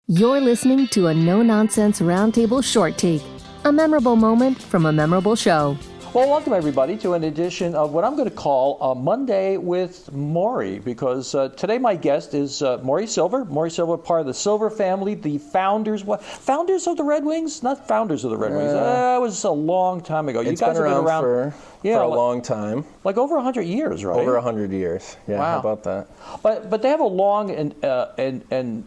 You're listening to a no-nonsense roundtable short take, a memorable moment from a memorable show. Well, welcome everybody to an edition of what I'm going to call Monday with Morrie, because today my guest is Morrie Silver. Morrie Silver, part of the Silver family, the founders of the Red Wings? Not founders of the Red Wings. That was a long time ago. It's been around for a long time. Like over 100 years, right? Over 100 years. Yeah, wow. How about that? But they have a long and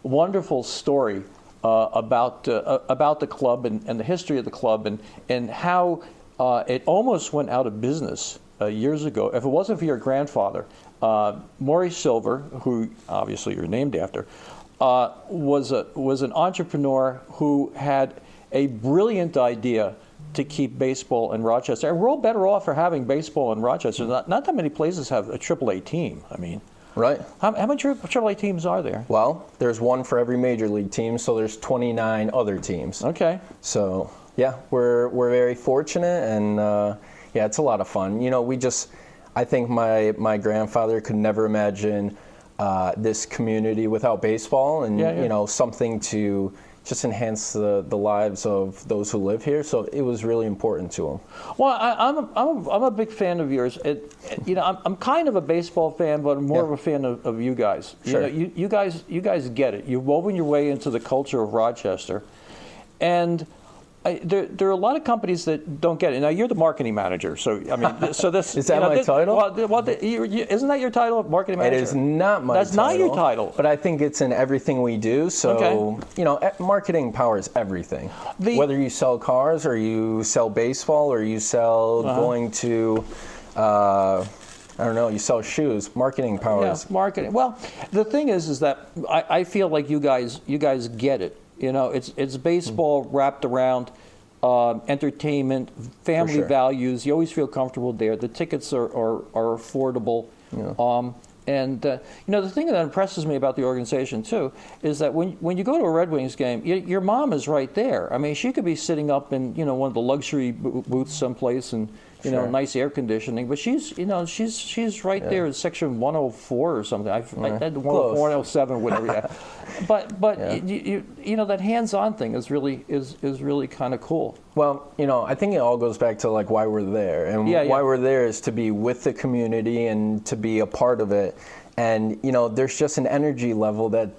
wonderful story about the club and the history of the club and how it almost went out of business years ago. If it wasn't for your grandfather, Morrie Silver, who obviously you're named after, was an entrepreneur who had a brilliant idea to keep baseball in Rochester. And we're all better off for having baseball in Rochester. Not that many places have a AAA team. I mean, right. How many AAA teams are there? Well, there's one for every major league team, so there's 29 other teams. Okay. So yeah, we're very fortunate, and yeah, it's a lot of fun. You know, I think my grandfather could never imagine this community without baseball, and you know, something to just enhance the lives of those who live here. So it was really important to him. Well, I'm a big fan of yours. You know, I'm kind of a baseball fan, but I'm more of a fan of you guys. Sure. You know, you guys get it. You've woven your way into the culture of Rochester, and there are a lot of companies that don't get it. Now you're the marketing manager, so I mean, so this is that my title? Isn't that your title, marketing manager? It is not my title. That's not your title. But I think it's in everything we do. So you know, marketing powers everything. Whether you sell cars or you sell baseball or you sell going to. I don't know, you sell shoes, marketing powers. Yeah, marketing. Well, the thing is that I feel like you guys get it. You know, it's baseball wrapped around entertainment, family values. You always feel comfortable there. The tickets are affordable. Yeah. And you know, the thing that impresses me about the organization too is that when you go to a Red Wings game, your mom is right there. I mean, she could be sitting up in one of the luxury booths someplace and nice air conditioning, but she's right there in section 104 or something. I 104, 107, whatever. But you know, that hands-on thing is really kind of cool. Well, you know, I think it all goes back to like why we're there, and why we're there is to be with the community and to be a part of it. And you know, there's just an energy level that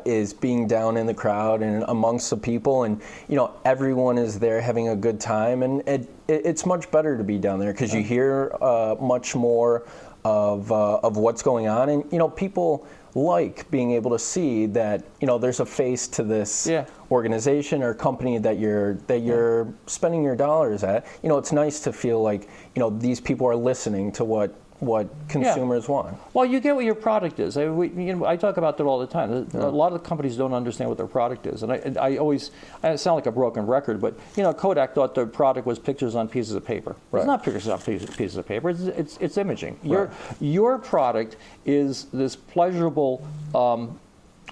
is being down in the crowd and amongst the people, and you know, everyone is there having a good time, and it's much better to be down there because you hear much more of what's going on, and you know, people like being able to see that there's a face to this organization or company that you're spending your dollars at. You know, it's nice to feel like these people are listening to what consumers want. Well, you get what your product is. I talk about that all the time. A lot of the companies don't understand what their product is, and I sound like a broken record, but Kodak thought their product was pictures on pieces of paper. It's not pictures on pieces of paper. It's imaging. Your product is this pleasurable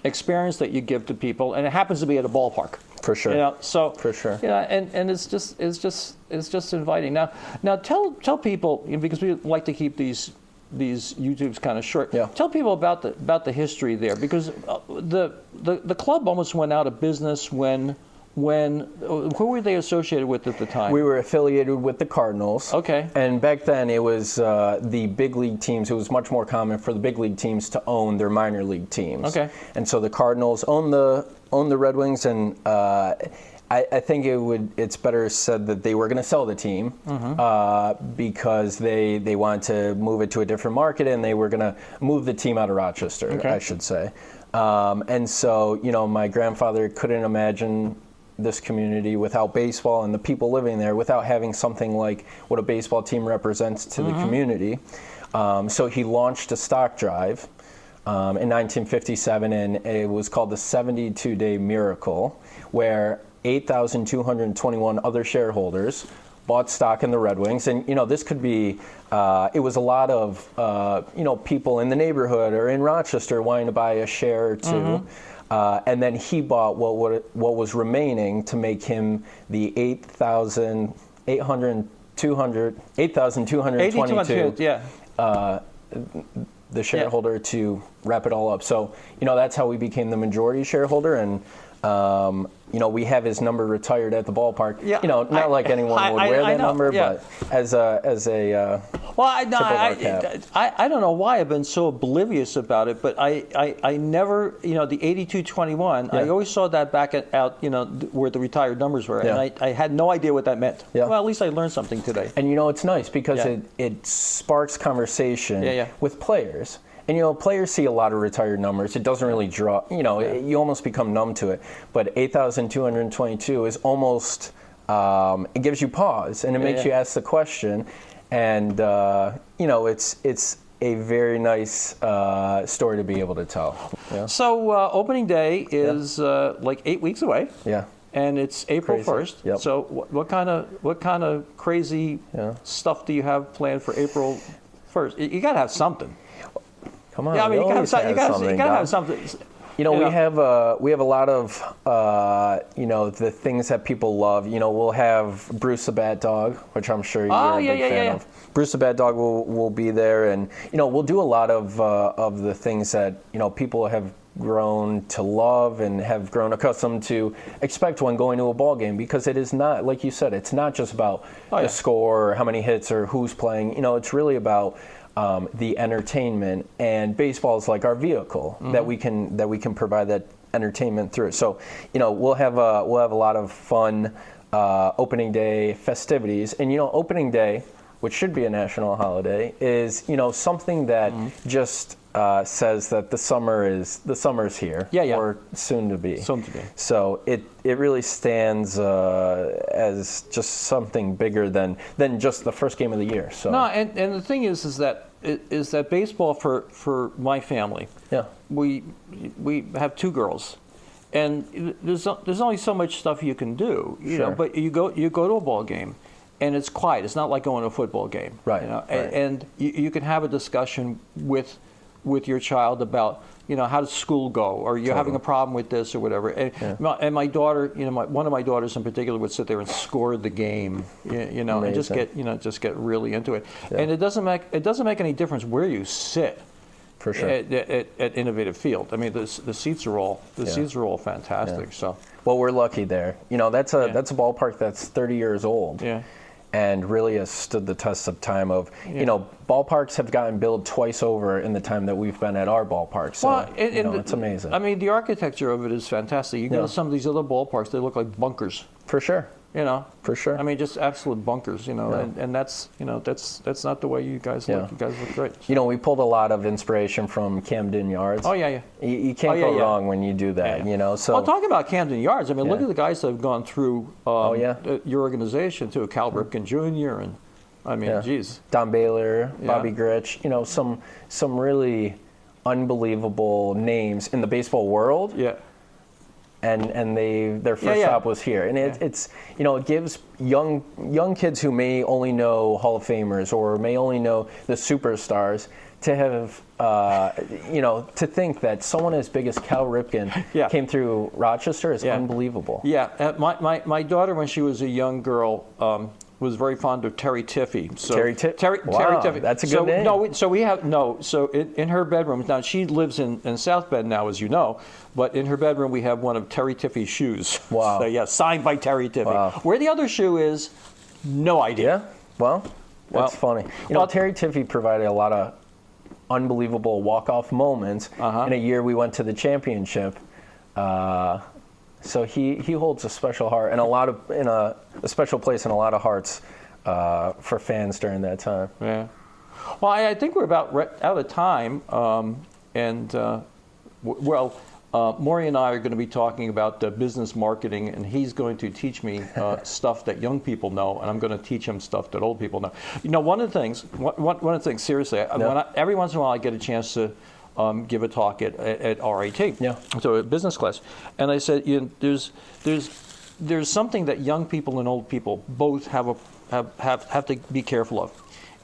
experience that you give to people, and it happens to be at a ballpark. For sure. For sure. And it's just inviting. Now tell people, because we like to keep these YouTubes kind of short. Yeah. Tell people about the history there, because the club almost went out of business when who were they associated with at the time? We were affiliated with the Cardinals. Okay. And back then it was the big league teams. It was much more common for the big league teams to own their minor league teams. Okay. And so the Cardinals owned the Red Wings, and I think it's better said that they were going to sell the team because they wanted to move it to a different market, and they were going to move the team out of Rochester, I should say. And so my grandfather couldn't imagine this community without baseball and the people living there without having something like what a baseball team represents to the community. So he launched a stock drive in 1957, and it was called the 72-Day Miracle, where 8,221 other shareholders bought stock in the Red Wings. And this could be it was a lot of people in the neighborhood or in Rochester wanting to buy a share or two. And then he bought what was remaining to make him the 8,222 the shareholder to wrap it all up. So, that's how we became the majority shareholder, and we have his number retired at the ballpark. Yeah, not like anyone would wear that number, but as a well, I don't know why I've been so oblivious about it, but I never, the 8221, I always saw that back out, where the retired numbers were, and I had no idea what that meant. Yeah. Well, at least I learned something today. And it's nice because it sparks conversation with players. And, players see a lot of retired numbers. It doesn't really draw, you almost become numb to it. But 8,222 is almost, it gives you pause, and it makes you ask the question. And, it's a very nice story to be able to tell. Yeah. So opening day is like 8 weeks away. Yeah. And it's April 1st. Yep. So what kind of crazy stuff do you have planned for April 1st? You got to have something. Come on, yeah, I mean, you gotta have something. We have a lot of the things that people love. We'll have Bruce the Bat Dog, which I'm sure you're a big fan of. Bruce the Bat Dog will be there, and we'll do a lot of the things that people have grown to love and have grown accustomed to expect when going to a ball game, because it is not, like you said, it's not just about the score or how many hits or who's playing. It's really about the entertainment, and baseball is like our vehicle that we can provide that entertainment through. So, we'll have a lot of fun opening day festivities, and opening day, which should be a national holiday, is something that just says that the summer's here, or soon to be. Soon to be. So it really stands as just something bigger than just the first game of the year. So no, and the thing is that baseball for my family. Yeah. We have two girls, and there's only so much stuff you can do, you know. But you go to a ball game, and it's quiet. It's not like going to a football game, right? And you can have a discussion with your child about, how does school go, or you're having a problem with this or whatever. And my daughter, one of my daughters in particular would sit there and score the game, and just get really into it. Yeah. And it doesn't make any difference where you sit. For sure. At Innovative Field. I mean, the seats are all fantastic. Yeah. So. Well, we're lucky there. That's a ballpark that's 30 years old. Yeah. And really has stood the test of time of, ballparks have gotten built twice over in the time that we've been at our ballpark. So, it's amazing. I mean, the architecture of it is fantastic. You go to some of these other ballparks, they look like bunkers. For sure. For sure. I mean, just absolute bunkers, and that's not the way you guys look. You guys look great. So. We pulled a lot of inspiration from Camden Yards. Oh, yeah. You can't go wrong when you do that, So. Well, talking about Camden Yards, I mean, look at the guys that have gone through your organization, too. Cal Ripken Jr. and, I mean, geez. Don Baylor, Bobby Grich, some really unbelievable names in the baseball world. Yeah. And their first stop was here, and it's it gives young kids who may only know Hall of Famers or may only know the superstars to have to think that someone as big as Cal Ripken came through Rochester is unbelievable. Yeah, my daughter, when she was a young girl, was very fond of Terry Tiffey. So Terry Tiffey. That's a good name. So in her bedroom, now she lives in South Bend now, as you know, but in her bedroom we have one of Terry Tiffey's shoes. Wow. So, signed by Terry Tiffey. Wow. Where the other shoe is, no idea. Yeah, well, that's funny. Terry Tiffey provided a lot of unbelievable walk-off moments. In a year we went to the championship. So he holds a special heart and a special place in a lot of hearts for fans during that time. Yeah. Well, I think we're about out of time, Morrie and I are going to be talking about business marketing, and he's going to teach me stuff that young people know, and I'm going to teach him stuff that old people know. One of the things, seriously, every once in a while I get a chance to give a talk at RIT, so at business class, and I said, there's something that young people and old people both have to be careful of,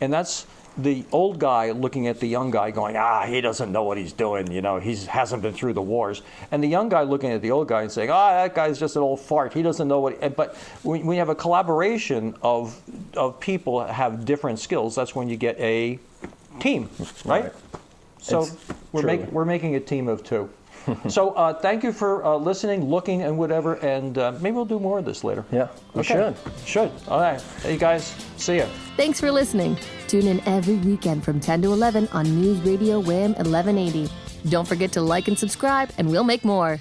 and that's the old guy looking at the young guy going, he doesn't know what he's doing, he hasn't been through the wars, and the young guy looking at the old guy and saying, that guy's just an old fart, he doesn't know what. But when we have a collaboration of people that have different skills, that's when you get a team, right? So we're making a team of two. So thank you for listening, looking, and whatever, and maybe we'll do more of this later. Yeah, we should. All right. Hey, guys, see ya. Thanks for listening. Tune in every weekend from 10 to 11 on News Radio Wham 1180. Don't forget to like and subscribe, and we'll make more.